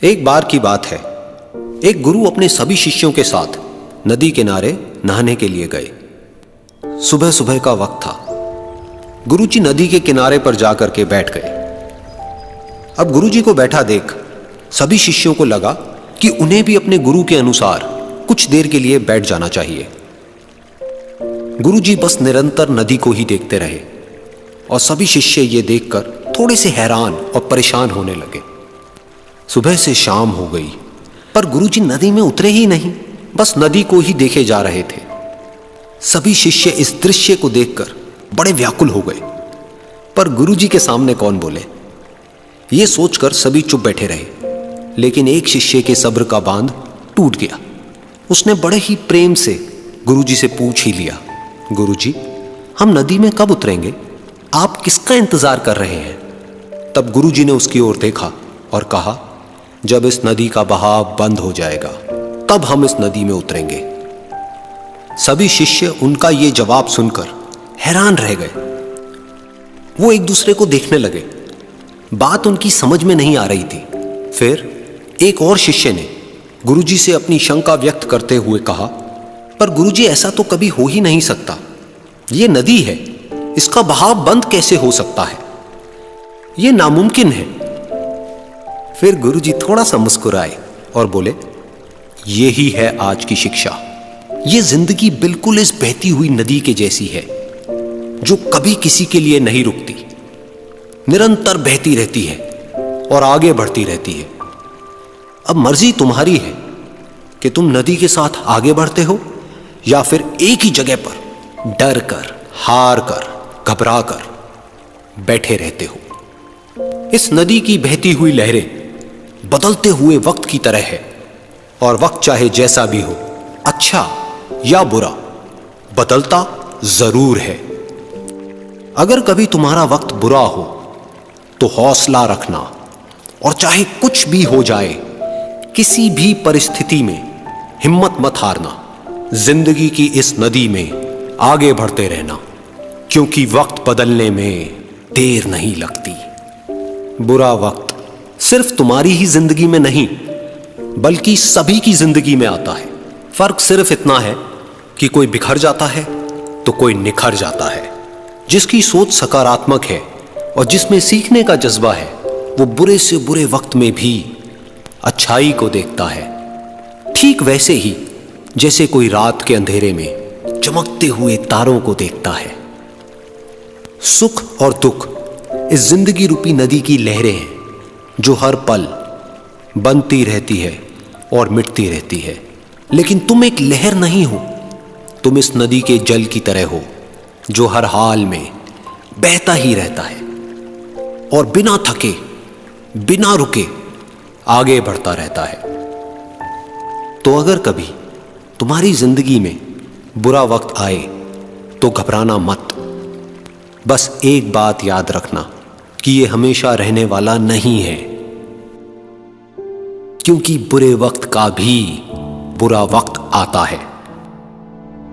एक बार की बात है, एक गुरु अपने सभी शिष्यों के साथ नदी किनारे नहाने के लिए गए। सुबह सुबह का वक्त था। गुरुजी नदी के किनारे पर जाकर के बैठ गए। अब गुरुजी को बैठा देख सभी शिष्यों को लगा कि उन्हें भी अपने गुरु के अनुसार कुछ देर के लिए बैठ जाना चाहिए। गुरुजी बस निरंतर नदी को ही देखते रहे और सभी शिष्य ये देखकर थोड़े से हैरान और परेशान होने लगे। सुबह से शाम हो गई पर गुरुजी नदी में उतरे ही नहीं, बस नदी को ही देखे जा रहे थे। सभी शिष्य इस दृश्य को देखकर बड़े व्याकुल हो गए, पर गुरुजी के सामने कौन बोले, ये सोचकर सभी चुप बैठे रहे। लेकिन एक शिष्य के सब्र का बांध टूट गया। उसने बड़े ही प्रेम से गुरुजी से पूछ ही लिया, गुरुजी, हम नदी में कब उतरेंगे? आप किसका इंतजार कर रहे हैं? तब गुरुजी ने उसकी ओर देखा और कहा, जब इस नदी का बहाव बंद हो जाएगा तब हम इस नदी में उतरेंगे। सभी शिष्य उनका ये जवाब सुनकर हैरान रह गए। वो एक दूसरे को देखने लगे। बात उनकी समझ में नहीं आ रही थी। फिर एक और शिष्य ने गुरुजी से अपनी शंका व्यक्त करते हुए कहा, पर गुरुजी, ऐसा तो कभी हो ही नहीं सकता। ये नदी है, इसका बहाव बंद कैसे हो सकता है? ये नामुमकिन है। फिर गुरुजी थोड़ा सा मुस्कुराए और बोले, यही है आज की शिक्षा। ये जिंदगी बिल्कुल इस बहती हुई नदी के जैसी है, जो कभी किसी के लिए नहीं रुकती, निरंतर बहती रहती है और आगे बढ़ती रहती है। अब मर्जी तुम्हारी है कि तुम नदी के साथ आगे बढ़ते हो या फिर एक ही जगह पर डर कर, हार कर, घबरा कर बैठे रहते हो। इस नदी की बहती हुई लहरें बदलते हुए वक्त की तरह है, और वक्त चाहे जैसा भी हो, अच्छा या बुरा, बदलता जरूर है। अगर कभी तुम्हारा वक्त बुरा हो तो हौसला रखना, और चाहे कुछ भी हो जाए, किसी भी परिस्थिति में हिम्मत मत हारना। जिंदगी की इस नदी में आगे बढ़ते रहना, क्योंकि वक्त बदलने में देर नहीं लगती। बुरा वक्त सिर्फ तुम्हारी ही जिंदगी में नहीं, बल्कि सभी की जिंदगी में आता है। फर्क सिर्फ इतना है कि कोई बिखर जाता है तो कोई निखर जाता है। जिसकी सोच सकारात्मक है और जिसमें सीखने का जज्बा है, वो बुरे से बुरे वक्त में भी अच्छाई को देखता है। ठीक वैसे ही जैसे कोई रात के अंधेरे में चमकते हुए तारों को देखता है। सुख और दुख इस जिंदगी रूपी नदी की लहरें हैं, जो हर पल बनती रहती है और मिटती रहती है। लेकिन तुम एक लहर नहीं हो, तुम इस नदी के जल की तरह हो, जो हर हाल में बहता ही रहता है और बिना थके, बिना रुके आगे बढ़ता रहता है। तो अगर कभी तुम्हारी जिंदगी में बुरा वक्त आए तो घबराना मत। बस एक बात याद रखना कि ये हमेशा रहने वाला नहीं है, क्योंकि बुरे वक्त का भी बुरा वक्त आता है।